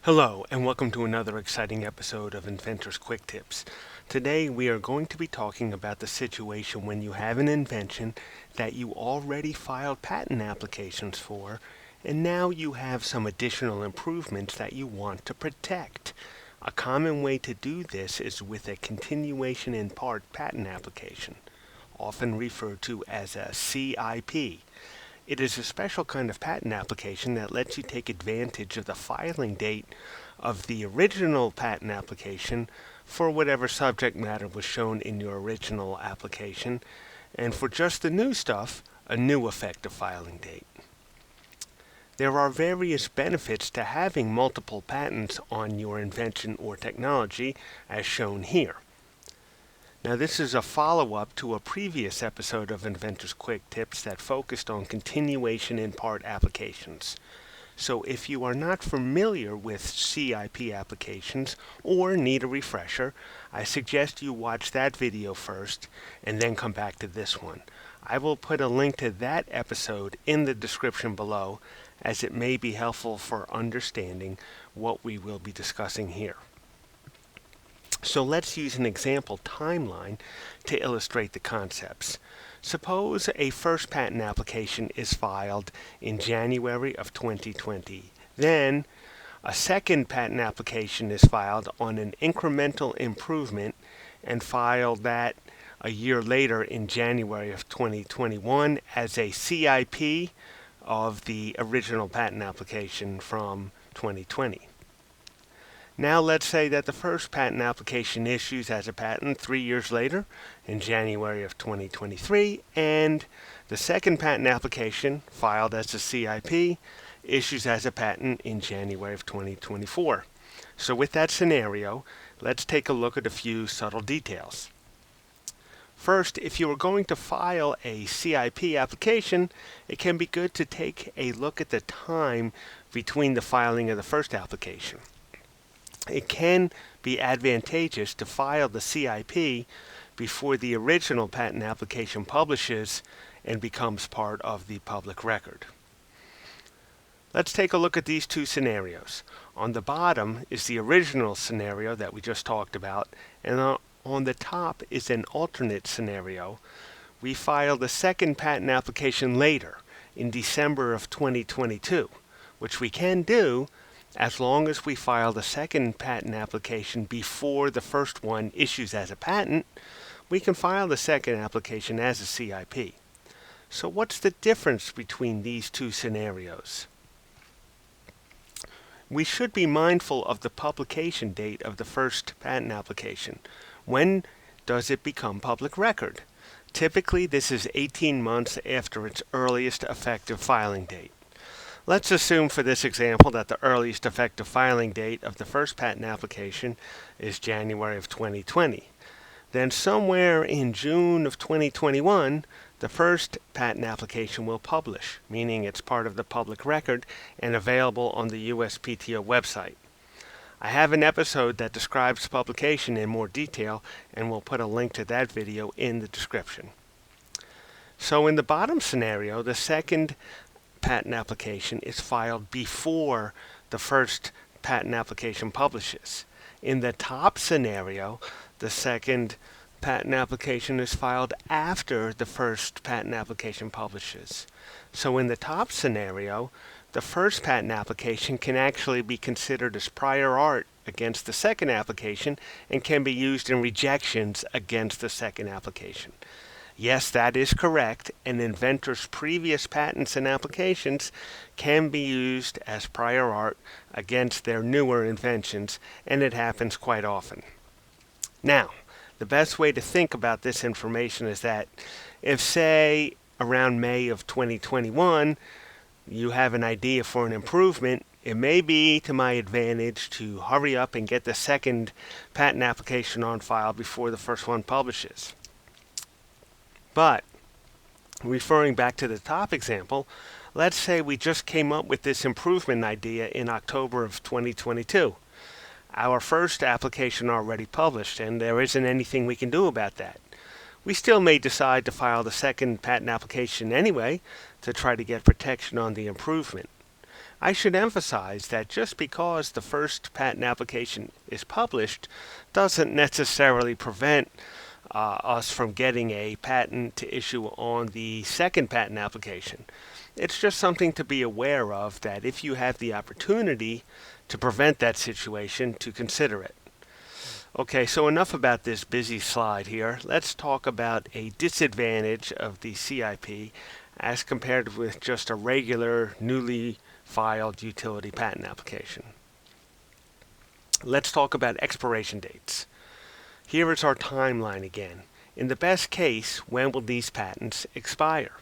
Hello, and welcome to another exciting episode of Inventor's Quick Tips. Today we are going to be talking about the situation when you have an invention that you already filed patent applications for, and now you have some additional improvements that you want to protect. A common way to do this is with a continuation-in-part patent application, often referred to as a CIP. It is a special kind of patent application that lets you take advantage of the filing date of the original patent application for whatever subject matter was shown in your original application, and for just the new stuff, a new effective filing date. There are various benefits to having multiple patents on your invention or technology, as shown here. Now, this is a follow-up to a previous episode of Inventor's Quick Tips that focused on continuation-in-part applications. So if you are not familiar with CIP applications or need a refresher, I suggest you watch that video first and then come back to this one. I will put a link to that episode in the description below, as it may be helpful for understanding what we will be discussing here. So let's use an example timeline to illustrate the concepts. Suppose a first patent application is filed in January of 2020. Then a second patent application is filed on an incremental improvement and filed that a year later in January of 2021 as a CIP of the original patent application from 2020. Now let's say that the first patent application issues as a patent 3 years later, in January of 2023, and the second patent application, filed as a CIP, issues as a patent in January of 2024. So with that scenario, let's take a look at a few subtle details. First, if you are going to file a CIP application, it can be good to take a look at the time between the filing of the first application. It can be advantageous to file the CIP before the original patent application publishes and becomes part of the public record. Let's take a look at these two scenarios. On the bottom is the original scenario that we just talked about, and on the top is an alternate scenario. We filed a second patent application later, in December of 2022, which we can do as long as we file the second patent application before the first one issues as a patent. We can file the second application as a CIP. So what's the difference between these two scenarios? We should be mindful of the publication date of the first patent application. When does it become public record? Typically, this is 18 months after its earliest effective filing date. Let's assume for this example that the earliest effective filing date of the first patent application is January of 2020. Then somewhere in June of 2021, the first patent application will publish, meaning it's part of the public record and available on the USPTO website. I have an episode that describes publication in more detail, and we'll put a link to that video in the description. So in the bottom scenario, the second patent application is filed before the first patent application publishes. In the top scenario, the second patent application is filed after the first patent application publishes. So in the top scenario, the first patent application can actually be considered as prior art against the second application and can be used in rejections against the second application. Yes, that is correct. An inventor's previous patents and applications can be used as prior art against their newer inventions, and it happens quite often. Now, the best way to think about this information is that if, say, around May of 2021, you have an idea for an improvement, it may be to my advantage to hurry up and get the second patent application on file before the first one publishes. But, referring back to the top example, let's say we just came up with this improvement idea in October of 2022. Our first application already published, and there isn't anything we can do about that. We still may decide to file the second patent application anyway to try to get protection on the improvement. I should emphasize that just because the first patent application is published doesn't necessarily prevent us from getting a patent to issue on the second patent application. It's just something to be aware of, that if you have the opportunity to prevent that situation, to consider it. Okay, so enough about this busy slide here. Let's talk about a disadvantage of the CIP as compared with just a regular, newly filed utility patent application. Let's talk about expiration dates. Here is our timeline again. In the best case, when will these patents expire?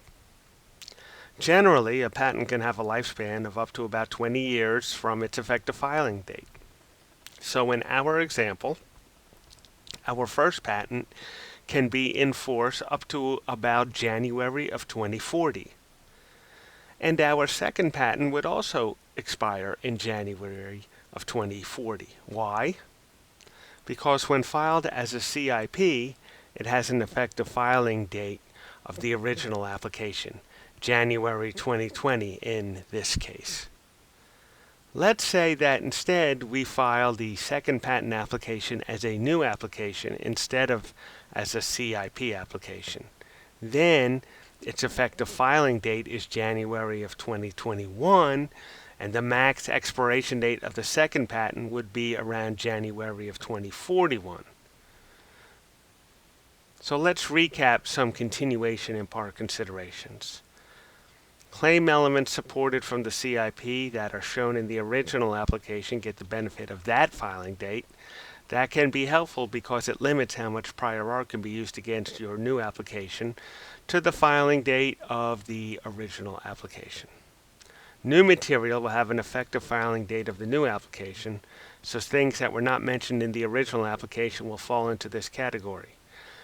Generally, a patent can have a lifespan of up to about 20 years from its effective filing date. So in our example, our first patent can be in force up to about January of 2040. And our second patent would also expire in January of 2040. Why? Because when filed as a CIP, it has an effective filing date of the original application, January 2020 in this case. Let's say that instead we file the second patent application as a new application instead of as a CIP application. Then its effective filing date is January of 2021, and the max expiration date of the second patent would be around January of 2041. So let's recap some continuation-in-part considerations. Claim elements supported from the CIP that are shown in the original application get the benefit of that filing date. That can be helpful because it limits how much prior art can be used against your new application to the filing date of the original application. New material will have an effective filing date of the new application, so things that were not mentioned in the original application will fall into this category.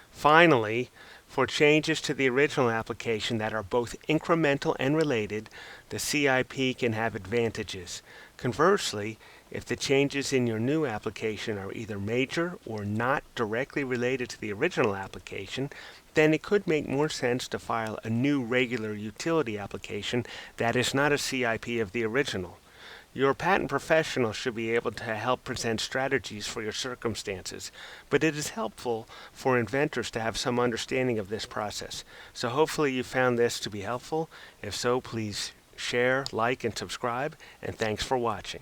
Finally, for changes to the original application that are both incremental and related, the CIP can have advantages. Conversely, if the changes in your new application are either major or not directly related to the original application, then it could make more sense to file a new regular utility application that is not a CIP of the original. Your patent professional should be able to help present strategies for your circumstances, but it is helpful for inventors to have some understanding of this process. So hopefully you found this to be helpful. If so, please share, like, and subscribe, and thanks for watching.